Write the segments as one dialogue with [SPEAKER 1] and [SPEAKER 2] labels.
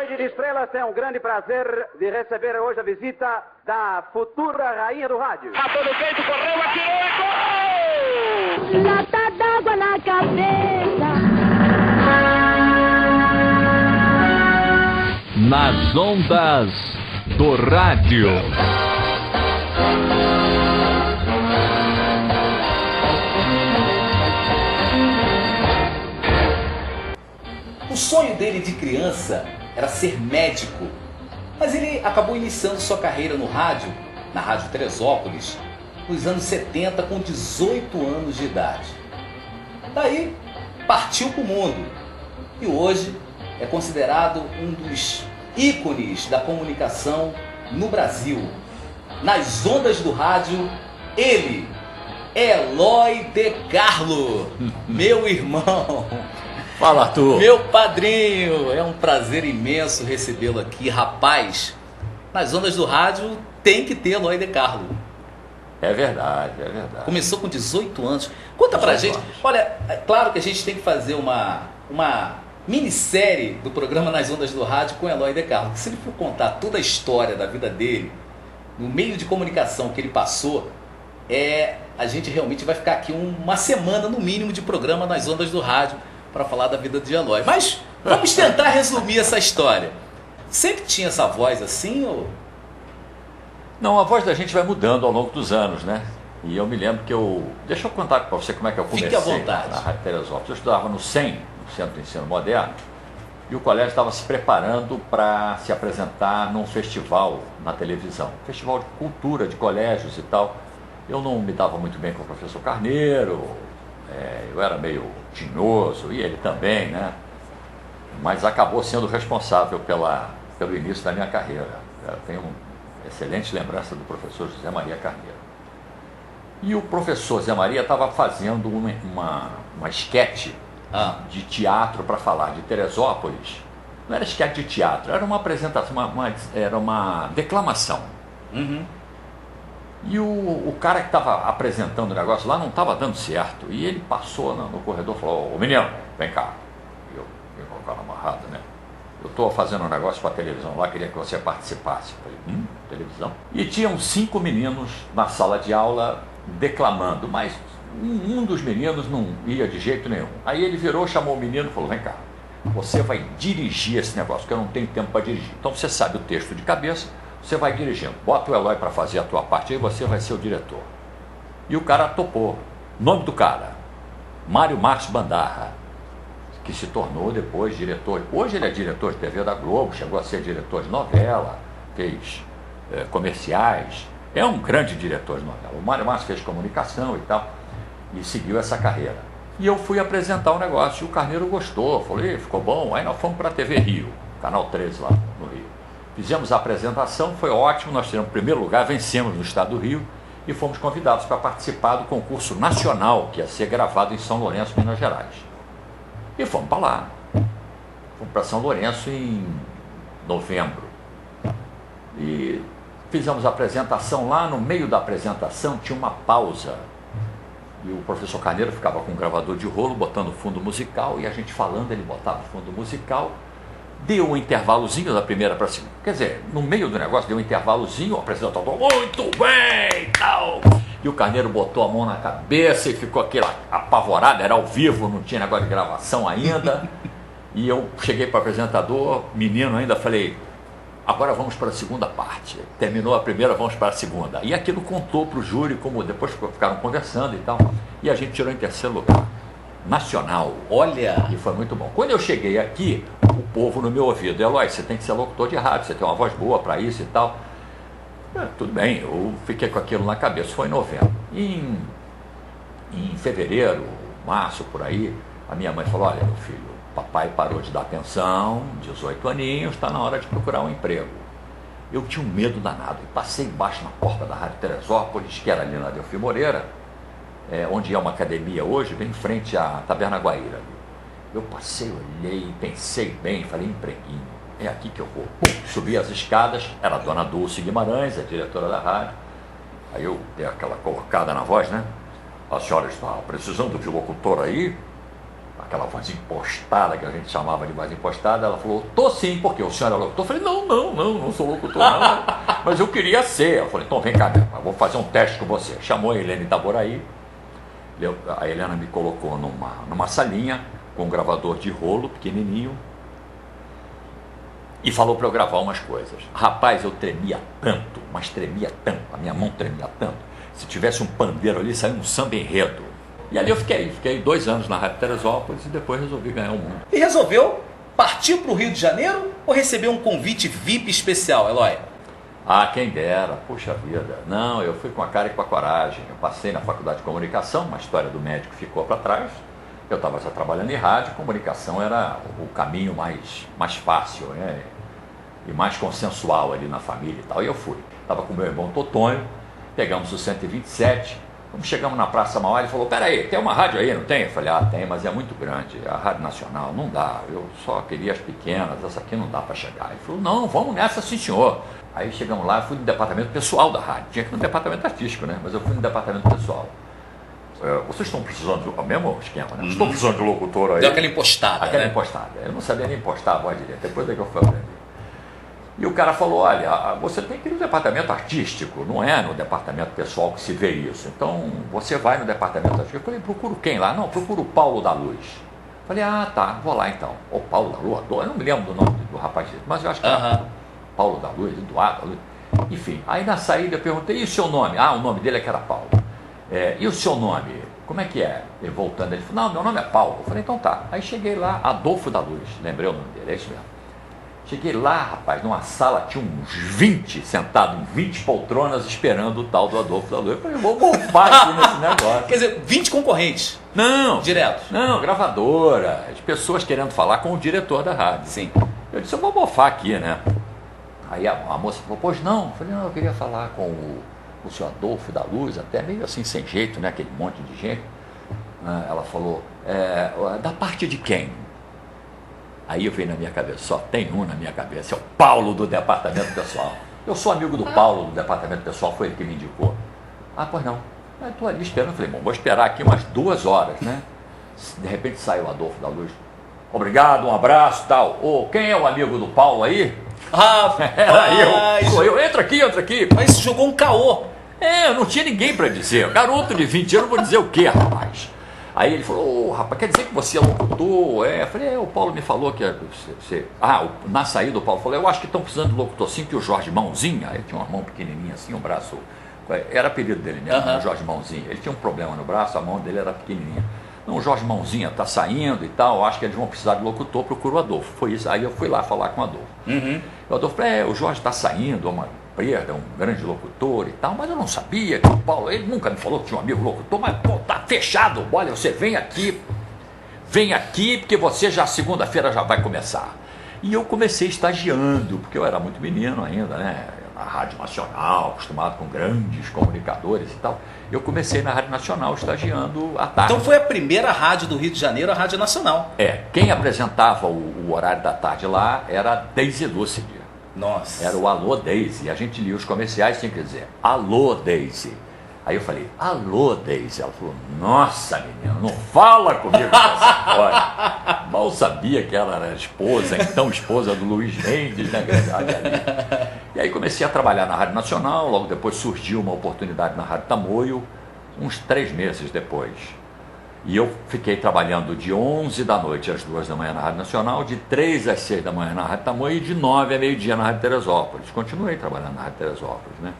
[SPEAKER 1] Noite de Estrelas, é um grande prazer de receber hoje a visita da futura rainha do rádio.
[SPEAKER 2] Matou no peito, correu, atirou e gol!
[SPEAKER 3] Lata d'água na cabeça.
[SPEAKER 4] Nas ondas do rádio.
[SPEAKER 5] O sonho dele de criança era ser médico, mas ele acabou iniciando sua carreira no rádio, na Rádio Teresópolis, nos anos 70 com 18 anos de idade. Daí, partiu para o mundo e hoje é considerado um dos ícones da comunicação no Brasil. Nas ondas do rádio, ele, Eloy de Carlo, meu irmão.
[SPEAKER 6] Fala, Arthur.
[SPEAKER 5] Meu padrinho, é um prazer imenso recebê-lo aqui. Rapaz, nas ondas do rádio tem que ter Eloy de Carlo.
[SPEAKER 6] É verdade, é verdade.
[SPEAKER 5] Começou com 18 anos. Conta pra gente. Olha, é claro que a gente tem que fazer uma minissérie do programa Nas Ondas do Rádio com Eloy de Carlo. Se ele for contar toda a história da vida dele, no meio de comunicação que ele passou, a gente realmente vai ficar aqui uma semana no mínimo de programa Nas Ondas do Rádio para falar da vida de Eloy. Mas vamos tentar resumir essa história. Sempre tinha essa voz assim ou...
[SPEAKER 6] Não, a voz da gente vai mudando ao longo dos anos, né? E eu me lembro que deixa eu contar para você como é que eu comecei.
[SPEAKER 5] Fique à vontade.
[SPEAKER 6] Na Rádio Teresópolis. Eu estudava no CEM, no Centro de Ensino Moderno, e o colégio estava se preparando para se apresentar num festival na televisão. Festival de cultura, de colégios e tal. Eu não me dava muito bem com o professor Carneiro, eu era meio tinhoso, e ele também, né? Mas acabou sendo responsável pelo início da minha carreira. Eu tenho uma excelente lembrança do professor José Maria Carneiro. E o professor Zé Maria estava fazendo uma esquete de teatro para falar de Teresópolis. Não era esquete de teatro, era uma apresentação, era uma declamação.
[SPEAKER 5] Uhum.
[SPEAKER 6] E o cara que estava apresentando o negócio lá não estava dando certo. E ele passou no corredor e falou: ô menino, vem cá. E eu com o cara amarrado, né? Eu estou fazendo um negócio para a televisão lá, queria que você participasse. Eu falei: televisão? E tinham 5 meninos na sala de aula declamando, mas um dos meninos não ia de jeito nenhum. Aí ele virou, chamou o menino e falou: vem cá, você vai dirigir esse negócio, porque eu não tenho tempo para dirigir. Então você sabe o texto de cabeça, você vai dirigindo. Bota o Eloy para fazer a tua parte aí, você vai ser o diretor. E o cara topou. Nome do cara: Mário Marcos Bandarra, que se tornou depois diretor. Hoje ele é diretor de TV da Globo, chegou a ser diretor de novela, fez comerciais. É um grande diretor de novela. O Mário Marcos fez comunicação e tal, e seguiu essa carreira. E eu fui apresentar o negócio, e o Carneiro gostou, falei: ficou bom. Aí nós fomos para a TV Rio, Canal 13 lá no Rio. Fizemos a apresentação, foi ótimo, nós tivemos o primeiro lugar, vencemos no estado do Rio e fomos convidados para participar do concurso nacional que ia ser gravado em São Lourenço, Minas Gerais. E fomos para lá. Fomos para São Lourenço em novembro. E fizemos a apresentação lá, no meio da apresentação tinha uma pausa. E o professor Carneiro ficava com um gravador de rolo, botando fundo musical, e a gente falando, ele botava fundo musical. Deu um intervalozinho da primeira para a segunda. Quer dizer, no meio do negócio deu um intervalozinho, o apresentador: muito bem, tal. E o Carneiro botou a mão na cabeça e ficou aquele apavorado, era ao vivo, não tinha negócio de gravação ainda. E eu cheguei para o apresentador, menino ainda, falei: agora vamos para a segunda parte. Terminou a primeira, vamos para a segunda. E aquilo contou para o júri, como depois ficaram conversando e tal. E a gente tirou em terceiro lugar. Nacional.
[SPEAKER 5] Olha!
[SPEAKER 6] E foi muito bom. Quando eu cheguei aqui, o povo no meu ouvido: Eloy, você tem que ser locutor de rádio, você tem uma voz boa para isso e tal. Tudo bem, eu fiquei com aquilo na cabeça. Foi em novembro. Em fevereiro, março, por aí, a minha mãe falou: olha, meu filho, papai parou de dar pensão, 18 aninhos, está na hora de procurar um emprego. Eu tinha um medo danado. E passei embaixo na porta da Rádio Teresópolis, que era ali na Delfim Moreira, onde é uma academia hoje, bem em frente à Taberna Guaíra. Eu passei, olhei, pensei bem, falei: empreguinho, é aqui que eu vou. Pum, subi as escadas, era a dona Dulce Guimarães, a diretora da rádio. Aí eu dei aquela colocada na voz, né? A senhora está precisando de locutor aí? aquela voz impostada, que a gente chamava de voz impostada. Ela falou, tô sim, porque o senhor é locutor. Eu falei, não sou locutor não, mas eu queria ser. Eu falei, então vem cá, eu vou fazer um teste com você. Chamou a Helena Itaboraí, a Helena me colocou numa salinha, com um gravador de rolo pequenininho, e falou para eu gravar umas coisas. Rapaz, eu tremia tanto, mas tremia tanto, a minha mão tremia tanto. Se tivesse um pandeiro ali, saía um samba enredo. E ali eu fiquei 2 anos na Rádio Teresópolis e depois resolvi ganhar o mundo.
[SPEAKER 5] E resolveu partir para o Rio de Janeiro ou recebeu um convite VIP especial, Eloy?
[SPEAKER 6] Ah, quem dera, puxa vida. Não, eu fui com a cara e com a coragem. Eu passei na faculdade de comunicação, uma história do médico ficou para trás. Eu estava já trabalhando em rádio, comunicação era o caminho mais fácil, né? E mais consensual ali na família e tal. E eu fui. Estava com meu irmão Totonho, pegamos o 127, quando chegamos na Praça Mauá, ele falou, peraí, tem uma rádio aí, não tem? Eu falei, tem, mas é muito grande, a Rádio Nacional, não dá, eu só queria as pequenas, essa aqui não dá para chegar. Ele falou, não, vamos nessa sim senhor. Aí chegamos lá, eu fui no departamento pessoal da rádio, tinha que ir no departamento artístico, né? Mas eu fui no departamento pessoal. Vocês estão precisando de... O mesmo esquema, né? Vocês estão precisando de um locutor aí.
[SPEAKER 5] Deu aquela impostada,
[SPEAKER 6] aquela
[SPEAKER 5] né?
[SPEAKER 6] impostada. Eu não sabia nem impostar a voz direita, depois é que eu fui aprender. E o cara falou, olha, você tem que ir no departamento artístico, não é no departamento pessoal que se vê isso. Então, você vai no departamento artístico. Eu falei, procuro quem lá? Não, procuro o Paulo da Luz. Eu falei, tá, vou lá então. O Paulo da Luz, eu não me lembro do nome do rapaz, mas eu acho que era Paulo da Luz, Eduardo da Luz. Enfim, aí na saída eu perguntei, e o seu nome? O nome dele é que era Paulo. E o seu nome? Como é que é? Ele voltando, ele falou, não, meu nome é Paulo. Eu falei, então tá. Aí cheguei lá, Adolfo da Luz, lembrei o nome dele, é isso mesmo. Cheguei lá, rapaz, numa sala, tinha uns 20 sentados, em 20 poltronas, esperando o tal do Adolfo da Luz. Eu falei, vou bofar aqui nesse negócio.
[SPEAKER 5] Quer dizer, 20 concorrentes?
[SPEAKER 6] Não.
[SPEAKER 5] Direto?
[SPEAKER 6] Não, gravadora, as pessoas querendo falar com o diretor da rádio.
[SPEAKER 5] Sim.
[SPEAKER 6] Eu disse, eu vou bofar aqui, né? Aí a moça falou, pois não. Eu falei, não, eu queria falar com o senhor Adolfo da Luz, até meio assim, sem jeito, né? Aquele monte de gente. Ela falou, da parte de quem? Aí eu veio na minha cabeça, só tem um na minha cabeça, é o Paulo do departamento pessoal. Eu sou amigo do Paulo do departamento pessoal, foi ele que me indicou. Pois não. Eu estou ali esperando, eu falei, bom, vou esperar aqui umas 2 horas, né? De repente saiu o Adolfo da Luz. Obrigado, um abraço e tal. Quem é o amigo do Paulo aí? Era eu. Sou eu. Entra aqui.
[SPEAKER 5] Mas jogou um caô.
[SPEAKER 6] Eu não tinha ninguém para dizer. Garoto de 20 anos, vou dizer o quê, rapaz? Aí ele falou, rapaz, quer dizer que você é locutor? Eu falei, o Paulo me falou que você... na saída o Paulo falou, eu acho que estão precisando de locutor sim, que o Jorge Mãozinha, ele tinha uma mão pequenininha assim, um braço... Era apelido dele mesmo, o Jorge Mãozinha. Ele tinha um problema no braço, a mão dele era pequenininha. Não, o Jorge Mãozinha está saindo e tal, acho que eles vão precisar de locutor, procura o Adolfo. Foi isso, aí eu fui lá falar com o Adolfo. O Adolfo falou, o Jorge está saindo, é um grande locutor e tal, mas eu não sabia que o Paulo, ele nunca me falou que tinha um amigo locutor, mas pô, tá fechado, olha, você vem aqui porque você já segunda-feira já vai começar. E eu comecei estagiando, porque eu era muito menino ainda, né, na Rádio Nacional, acostumado com grandes comunicadores e tal. Eu comecei na Rádio Nacional estagiando à tarde.
[SPEAKER 5] Então foi a primeira rádio do Rio de Janeiro, a Rádio Nacional.
[SPEAKER 6] Quem apresentava o horário da tarde lá era a Deise Lúcide.
[SPEAKER 5] Nossa.
[SPEAKER 6] Era o Alô Deise. A gente lia os comerciais, tinha que dizer Alô Deise. Aí eu falei, Alô Deise. Ela falou, nossa menina, não fala comigo dessa história. Mal sabia que ela era então esposa do Luiz Mendes, na verdade ali. E aí comecei a trabalhar na Rádio Nacional, logo depois surgiu uma oportunidade na Rádio Tamoio, uns 3 meses depois. E eu fiquei trabalhando de 11 da noite às 2 da manhã na Rádio Nacional, de 3 às 6 da manhã na Rádio Tamoio e de 9 a meio-dia na Rádio Teresópolis. Continuei trabalhando na Rádio Teresópolis, né?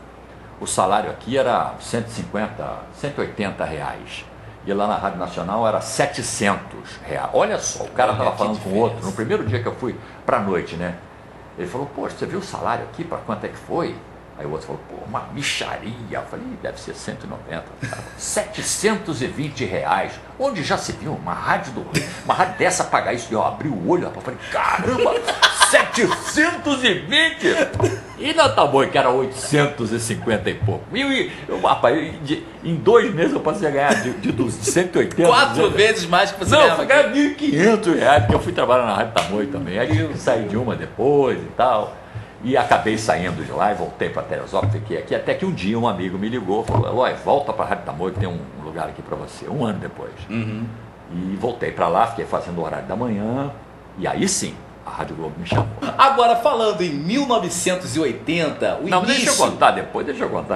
[SPEAKER 6] O salário aqui era 150, 180 reais. E lá na Rádio Nacional era 700 reais. Olha só, o cara estava falando com o outro, no primeiro dia que eu fui para a noite, né? Ele falou, poxa, você viu o salário aqui, para quanto é que foi? Aí o outro falou, pô, uma mixaria. Eu falei, deve ser 190. 720 reais. Onde já se viu uma rádio dessa pagar isso? Eu abri o olho, rapaz, falei, caramba, 720? E na Tamoio, que era 850 e pouco. Rapaz, em 2 meses eu passei a ganhar de 180.
[SPEAKER 5] 4 vezes mais que você
[SPEAKER 6] ganhava. Não, eu ganhava 1.500 reais, porque eu fui trabalhar na Rádio Tamoio também. Aí eu saí de uma depois e tal. E acabei saindo de lá e voltei para Teresópolis, fiquei aqui, até que um dia um amigo me ligou, falou, Eloy, volta para a Rádio Tamoio que tem um lugar aqui para você, 1 ano depois. E voltei para lá, fiquei fazendo o horário da manhã, e aí sim, a Rádio Globo me chamou.
[SPEAKER 5] Agora, falando em 1980, o
[SPEAKER 6] não,
[SPEAKER 5] início...
[SPEAKER 6] deixa eu contar depois.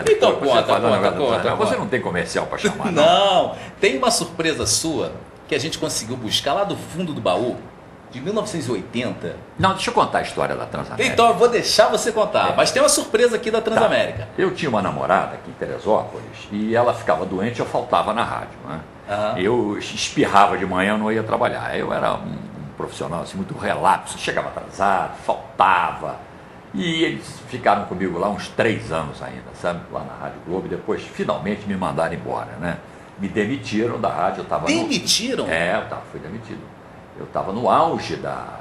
[SPEAKER 5] Então conta.
[SPEAKER 6] Você não tem comercial para chamar, não?
[SPEAKER 5] Não, tem uma surpresa sua que a gente conseguiu buscar lá do fundo do baú, de 1980.
[SPEAKER 6] Não, deixa eu contar a história da Transamérica.
[SPEAKER 5] Então eu vou deixar você contar, mas tem uma surpresa aqui da Transamérica.
[SPEAKER 6] Tá. Eu tinha uma namorada aqui em Teresópolis e ela ficava doente, eu faltava na rádio, né? Eu espirrava de manhã, eu não ia trabalhar. Eu era um profissional assim, muito relapso, chegava atrasado, faltava. E eles ficaram comigo lá uns 3 anos ainda, sabe? Lá na Rádio Globo, e depois finalmente me mandaram embora, né? Me demitiram da rádio, eu estava...
[SPEAKER 5] Demitiram?
[SPEAKER 6] Fui demitido. Eu estava no auge da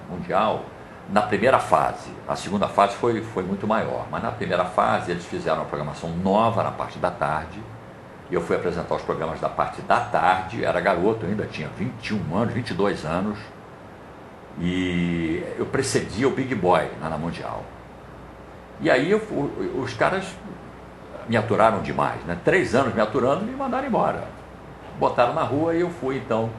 [SPEAKER 6] Mundial, na primeira fase. A segunda fase foi muito maior, mas na primeira fase eles fizeram uma programação nova na parte da tarde, e eu fui apresentar os programas da parte da tarde, era garoto ainda, tinha 21 anos, 22 anos, e eu precedia o Big Boy na Mundial. E aí os caras me aturaram demais, né? 3 anos me aturando e me mandaram embora. Botaram na rua e eu fui então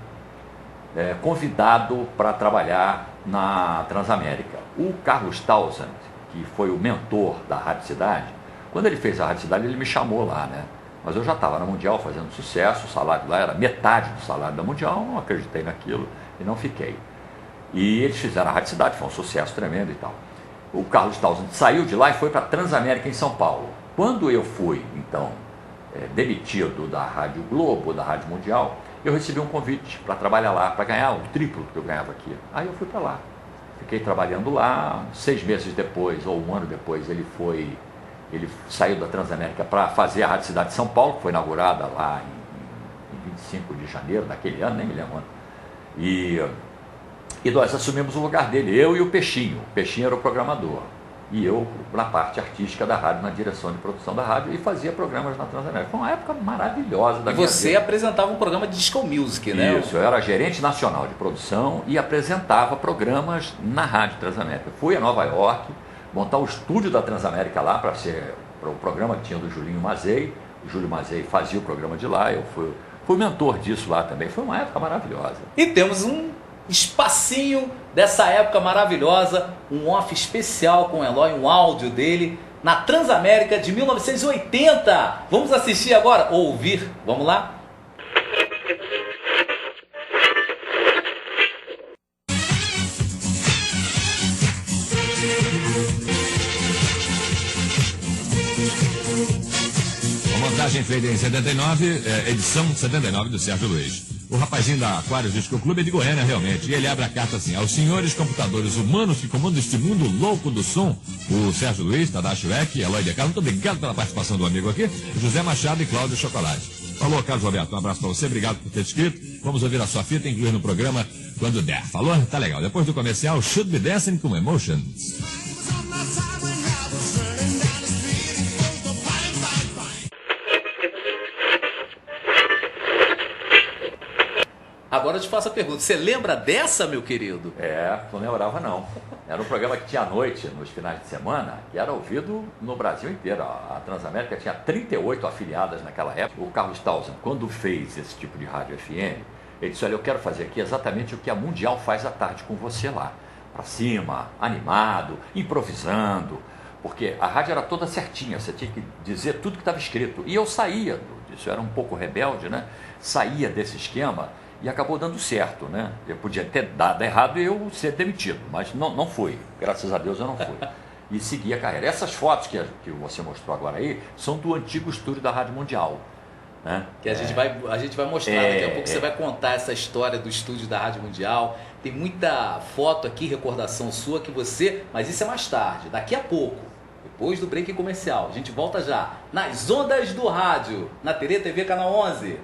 [SPEAKER 6] convidado para trabalhar na Transamérica. O Carlos Townsend, que foi o mentor da Rádio Cidade, quando ele fez a Rádio Cidade, ele me chamou lá, né? Mas eu já estava na Mundial fazendo sucesso, o salário lá era metade do salário da Mundial, não acreditei naquilo e não fiquei. E eles fizeram a Rádio Cidade, foi um sucesso tremendo e tal. O Carlos Townsend saiu de lá e foi para a Transamérica em São Paulo. Quando eu fui, então, demitido da Rádio Globo, da Rádio Mundial, eu recebi um convite para trabalhar lá, para ganhar o triplo que eu ganhava aqui. Aí eu fui para lá. Fiquei trabalhando lá, 6 meses depois, ou 1 ano depois, ele saiu da Transamérica para fazer a Rádio Cidade de São Paulo, que foi inaugurada lá em 25 de janeiro daquele ano, nem me lembro. E nós assumimos o lugar dele, eu e o Peixinho. O Peixinho era o programador. E eu na parte artística da rádio, na direção de produção da rádio, e fazia programas na Transamérica. Foi uma época maravilhosa da minha vida.
[SPEAKER 5] E você apresentava um programa de disco music, né?
[SPEAKER 6] Isso, eu era gerente nacional de produção e apresentava programas na Rádio Transamérica. Fui a Nova York montar o estúdio da Transamérica lá para ser o programa que tinha do Julinho Mazei. O Júlio Mazei fazia o programa de lá, eu fui mentor disso lá também. Foi uma época maravilhosa.
[SPEAKER 5] E temos um espacinho dessa época maravilhosa, um off especial com o Eloy, um áudio dele na Transamérica de 1980. Vamos assistir agora, ou ouvir, vamos lá?
[SPEAKER 7] Uma montagem feita em 79, edição 79 do Sérgio Luiz. O rapazinho da Aquários Disco Clube é de Goiânia, realmente. E ele abre a carta assim: aos senhores computadores humanos que comandam este mundo louco do som, o Sérgio Luiz, Tadashi Weck, Eloy de Carlos, muito obrigado pela participação do amigo aqui, José Machado e Cláudio Chocolate. Falou, Carlos Roberto, um abraço para você, obrigado por ter escrito. Vamos ouvir a sua fita e incluir no programa quando der. Falou? Tá legal. Depois do comercial, Should Be Dancing com Emotions.
[SPEAKER 5] Agora eu te faço a pergunta, você lembra dessa, meu querido?
[SPEAKER 6] Não lembrava não. Era um programa que tinha à noite, nos finais de semana, que era ouvido no Brasil inteiro. A Transamérica tinha 38 afiliadas naquela época. O Carlos Townsend, quando fez esse tipo de rádio FM, ele disse: olha, eu quero fazer aqui exatamente o que a Mundial faz à tarde com você lá. Para cima, animado, improvisando. Porque a rádio era toda certinha, você tinha que dizer tudo que estava escrito. E eu saía disso, eu era um pouco rebelde, né? Saía desse esquema. E acabou dando certo, né? Eu podia ter dado errado e eu ser demitido, mas não fui. Graças a Deus eu não fui. E segui a carreira. Essas fotos que você mostrou agora aí são do antigo estúdio da Rádio Mundial, né?
[SPEAKER 5] Que a gente vai mostrar daqui a pouco. Você vai contar essa história do estúdio da Rádio Mundial. Tem muita foto aqui, recordação sua que você... Mas isso é mais tarde, daqui a pouco. Depois do break comercial. A gente volta já nas ondas do rádio, na TV Canal 11.